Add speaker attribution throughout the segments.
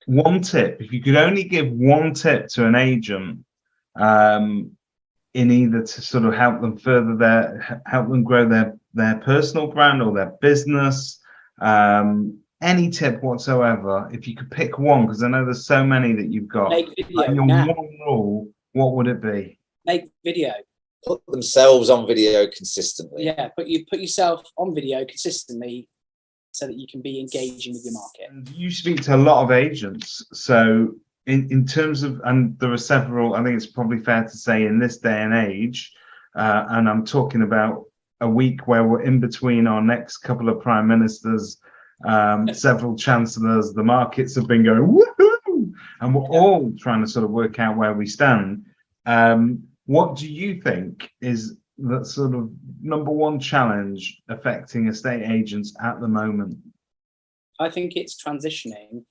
Speaker 1: one tip, if you could only give one tip to an agent, in either to sort of help them help them grow their personal brand or their business, any tip whatsoever, if you could pick one, because I know there's so many that you've got,
Speaker 2: Make video
Speaker 1: like your
Speaker 2: now.
Speaker 1: one rule, what would it be?
Speaker 2: Make video.
Speaker 3: Put themselves on video consistently.
Speaker 2: Yeah, put yourself on video consistently so that you can be engaging with your market.
Speaker 1: And you speak to a lot of agents, so in terms of, and there are several, I think it's probably fair to say in this day and age, and I'm talking about a week where we're in between our next couple of prime ministers, several chancellors, the markets have been going woohoo, and we're all trying to sort of work out where we stand. What do you think is the sort of number one challenge affecting estate agents at the moment?
Speaker 2: I think it's transitioning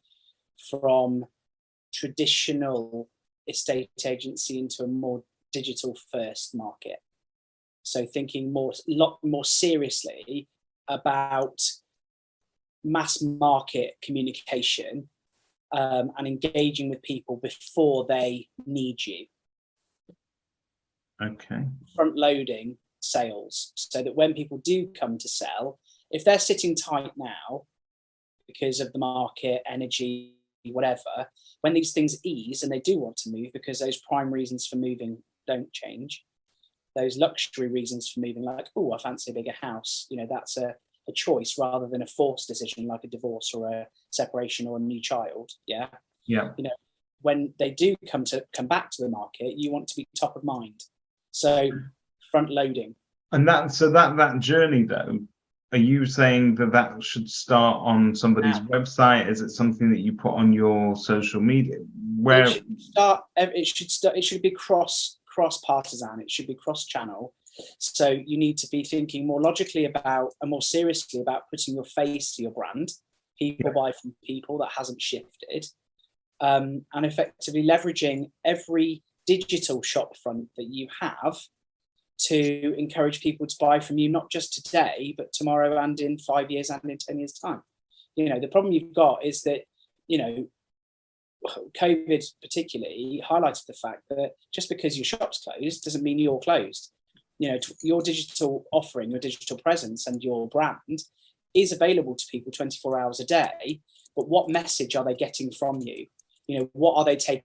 Speaker 2: from traditional estate agency into a more digital first market. So thinking lot more seriously about mass market communication, and engaging with people before they need you.
Speaker 1: Okay.
Speaker 2: Front loading sales, so that when people do come to sell, if they're sitting tight now because of the market, energy, whatever, when these things ease and they do want to move, because those prime reasons for moving don't change, those luxury reasons for moving, like, oh, I fancy a bigger house, that's a choice rather than a forced decision like a divorce or a separation or a new child. Yeah. When they do come back to the market, you want to be top of mind. So front loading.
Speaker 1: And that journey though, are you saying that should start on somebody's website? Is it something that you put on your social media? Where
Speaker 2: it should be cross partisan, it should be cross channel. So you need to be thinking more logically about and more seriously about putting your face to your brand. People buy from people, that hasn't shifted. And effectively leveraging every digital shop front that you have to encourage people to buy from you, not just today, but tomorrow and in 5 years and in 10 years' time. The problem you've got is that, COVID particularly highlighted the fact that just because your shop's closed doesn't mean you're closed. Your digital offering, your digital presence and your brand is available to people 24 hours a day, but what message are they getting from you? What are they taking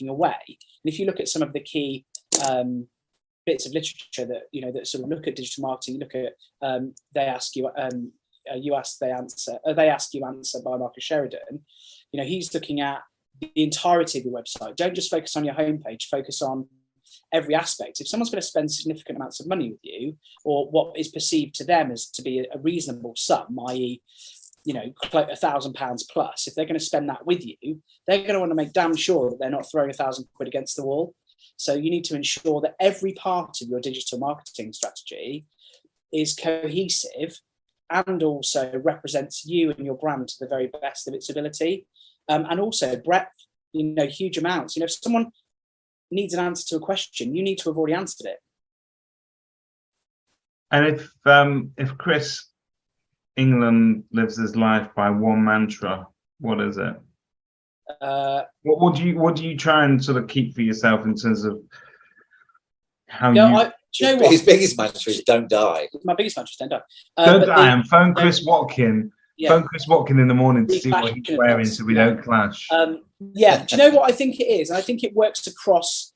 Speaker 2: away? And if you look at some of the key bits of literature that that sort of look at digital marketing, you look at they ask you answer by Marcus Sheridan. He's looking at the entirety of your website. Don't just focus on your homepage, focus on every aspect. If someone's going to spend significant amounts of money with you, or what is perceived to them as to be a reasonable sum, i.e., £1,000 plus, if they're going to spend that with you, they're going to want to make damn sure that they're not throwing £1,000 against the wall. So you need to ensure that every part of your digital marketing strategy is cohesive and also represents you and your brand to the very best of its ability. And also breadth, huge amounts. If someone needs an answer to a question, you need to have already answered it.
Speaker 1: And if Chris England lives his life by one mantra, what is it? What do you try and sort of keep for yourself in terms of how
Speaker 3: his biggest mantra is don't die.
Speaker 2: My biggest mantra is don't die.
Speaker 1: Don't die, and phone Chris Watkin. Yeah. Phone Chris Watkin in the morning to see what he's wearing so we don't clash.
Speaker 2: Do you know what I think it is? And I think it works across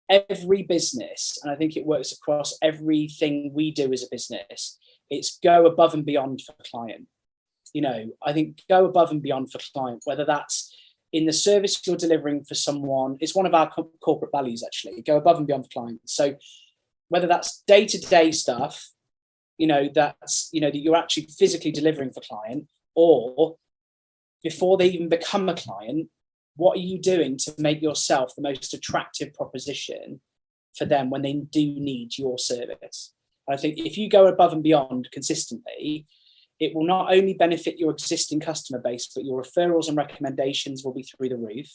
Speaker 2: every business, and I think it works across everything we do as a business. It's go above and beyond for client. I think go above and beyond for client, whether that's in the service you're delivering for someone. It's one of our corporate values, actually. Go above and beyond for clients. So whether that's day-to-day stuff, that's, that you're actually physically delivering for client, or before they even become a client, what are you doing to make yourself the most attractive proposition for them when they do need your service? I think if you go above and beyond consistently, it will not only benefit your existing customer base, but your referrals and recommendations will be through the roof.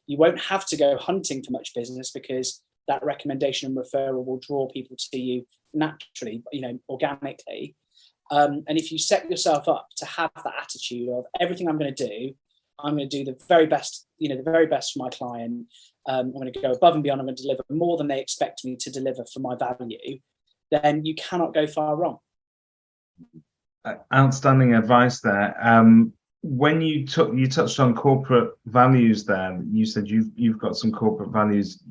Speaker 2: You won't have to go hunting for much business because that recommendation and referral will draw people to you naturally, organically. And if you set yourself up to have that attitude of everything I'm going to do, I'm going to do the very best, the very best for my client. I'm going to go above and beyond. I'm going to deliver more than they expect me to deliver for my value. Then you cannot go far wrong.
Speaker 1: Outstanding advice there. When you touched on corporate values there, you said you've got some corporate values.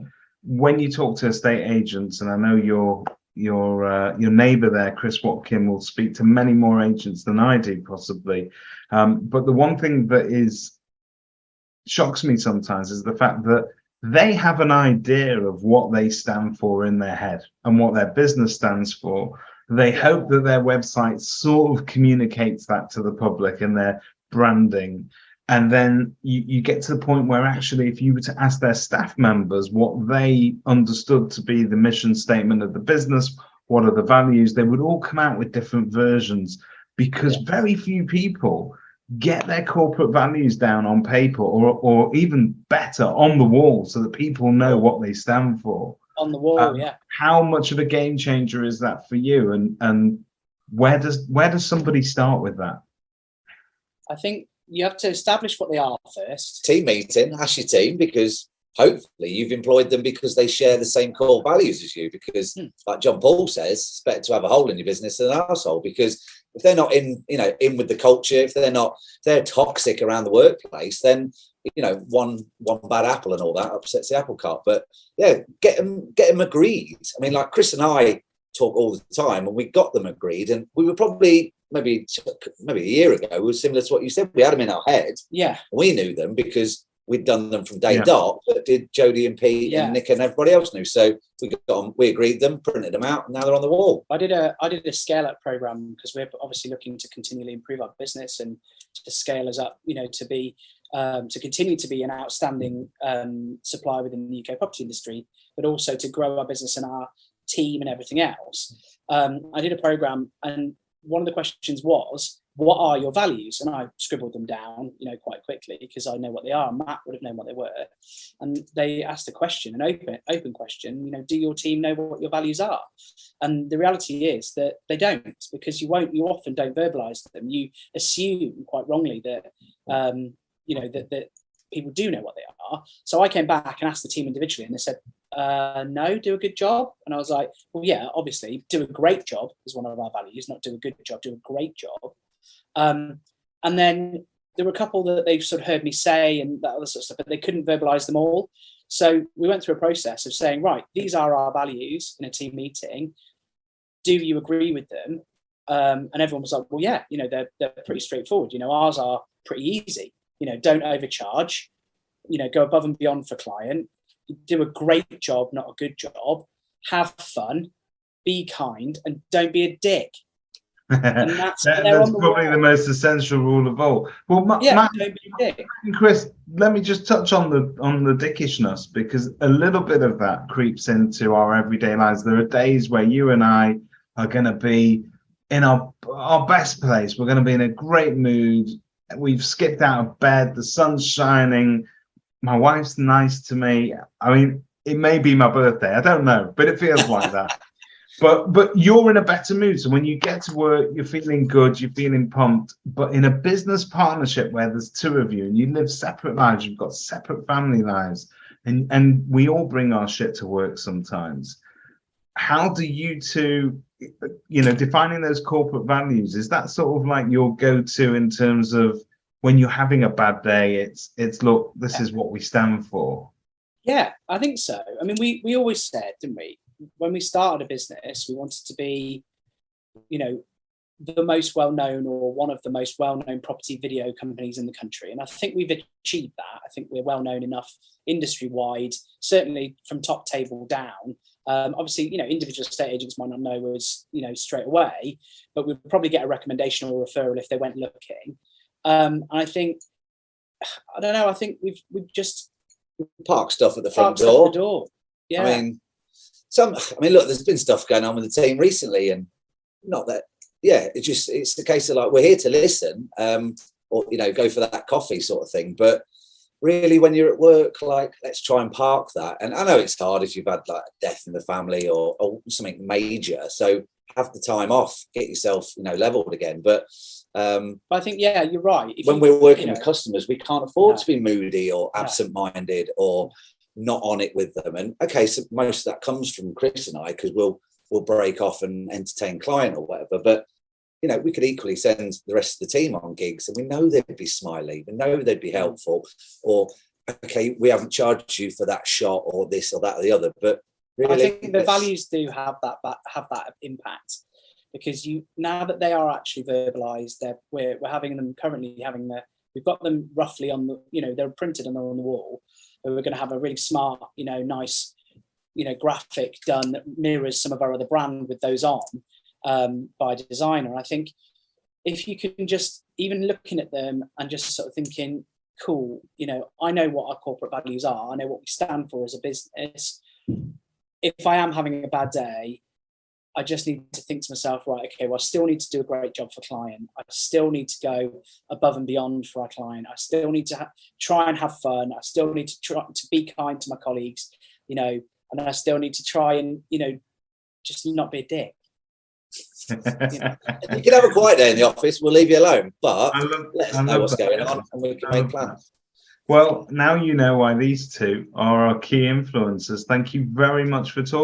Speaker 1: When you talk to estate agents, and I know your neighbour there, Chris Watkin, will speak to many more agents than I do, possibly. But the one thing that shocks me sometimes is the fact that they have an idea of what they stand for in their head and what their business stands for. They hope that their website sort of communicates that to the public and their branding. And then you get to the point where actually, if you were to ask their staff members what they understood to be the mission statement of the business, what are the values, they would all come out with different versions, because very few people get their corporate values down on paper, or even better, on the wall, so that people know what they stand for.
Speaker 2: On the wall,
Speaker 1: How much of a game changer is that for you? And where does somebody start with that?
Speaker 2: I think you have to establish what they are first.
Speaker 3: Team meeting, ask your team, because hopefully you've employed them because they share the same core values as you. Because like John Paul says, it's better to have a hole in your business than an arsehole, because if they're not in with the culture, if they're toxic around the workplace, then one bad apple and all that upsets the apple cart. But yeah, get them agreed. I mean, like Chris and I talk all the time, and we got them agreed, and we were probably maybe a year ago, it was similar to what you said. We had them in our head.
Speaker 2: Yeah.
Speaker 3: We knew them because we'd done them from day dot, but did Jodie and Pete and Nick and everybody else knew. So we agreed them, printed them out, and now they're on the wall.
Speaker 2: I did a scale up program because we're obviously looking to continually improve our business and to scale us up, to continue to be an outstanding supplier within the UK property industry, but also to grow our business and our team and everything else. I did a program, and one of the questions was, what are your values? And I scribbled them down, quite quickly, because I know what they are. Matt would have known what they were. And they asked a question, an open question, do your team know what your values are? And the reality is that they don't, because you often don't verbalize them. You assume quite wrongly that, that people do know what they are. So I came back and asked the team individually, and they said, no, do a good job. And I was like, well, yeah, obviously do a great job is one of our values, not do a good job, do a great job. And then there were a couple that they've sort of heard me say and that other sort of stuff, but they couldn't verbalize them all. So we went through a process of saying, right, these are our values in a team meeting. Do you agree with them? And everyone was like, well, yeah, they're pretty straightforward. Ours are pretty easy. Don't overcharge, go above and beyond for client, do a great job, not a good job, have fun, be kind, and don't be a dick. And that's
Speaker 1: probably the most essential rule of all. Well, Matt,
Speaker 2: don't be a dick.
Speaker 1: And Chris, let me just touch on the dickishness, because a little bit of that creeps into our everyday lives. There are days where you and I are going to be in our best place. We're going to be in a great mood. We've skipped out of bed. The sun's shining. My wife's nice to me. I mean, it may be my birthday. I don't know, but it feels like that. But you're in a better mood. So when you get to work, you're feeling good, you're feeling pumped. But in a business partnership where there's two of you and you live separate lives, you've got separate family lives, and we all bring our shit to work sometimes. How do you two, defining those corporate values, is that sort of like your go-to in terms of when you're having a bad day, it's look, this is what we stand for?
Speaker 2: Yeah, I think so. I mean, we always said, didn't we, when we started a business, we wanted to be, the most well-known or one of the most well-known property video companies in the country. And I think we've achieved that. I think we're well-known enough industry-wide, certainly from top table down. Obviously, individual estate agents might not know us, straight away, but we'd probably get a recommendation or a referral if they went looking. And I think, I don't know, I think we've just
Speaker 3: park stuff at the front door.
Speaker 2: Yeah.
Speaker 3: I mean, look, there's been stuff going on with the team recently, and not that, it's the case of like, we're here to listen, or, go for that coffee sort of thing. But really, when you're at work, like, let's try and park that. And I know it's hard if you've had like a death in the family or something major. So have the time off, get yourself, leveled again. But
Speaker 2: I think, yeah, you're right.
Speaker 3: When we're working with customers, we can't afford to be moody or absent-minded or not on it with them. And okay, so most of that comes from Chris and I, because we'll break off and entertain client or whatever. But we could equally send the rest of the team on gigs, and we know they'd be smiley, we know they'd be helpful, or okay, we haven't charged you for that shot or this or that or the other. But really,
Speaker 2: I think the values do have that impact, because now that they are actually verbalized, we're having them currently we've got them roughly on the, they're printed and they're on the wall. But we're going to have a really smart, nice, graphic done that mirrors some of our other brand with those on. By a designer. I think if you can just, even looking at them and just sort of thinking, cool, I know what our corporate values are, I know what we stand for as a business. If I am having a bad day, I just need to think to myself, right, okay, well, I still need to do a great job for client. I still need to go above and beyond for our client. I still need to try and have fun. I still need to try to be kind to my colleagues, and I still need to try and, just not be a dick.
Speaker 3: You can have a quiet day in the office, we'll leave you alone, but let us know what's going on and we can make plans.
Speaker 1: Well, now you know why these two are our key influencers. Thank you very much for talking.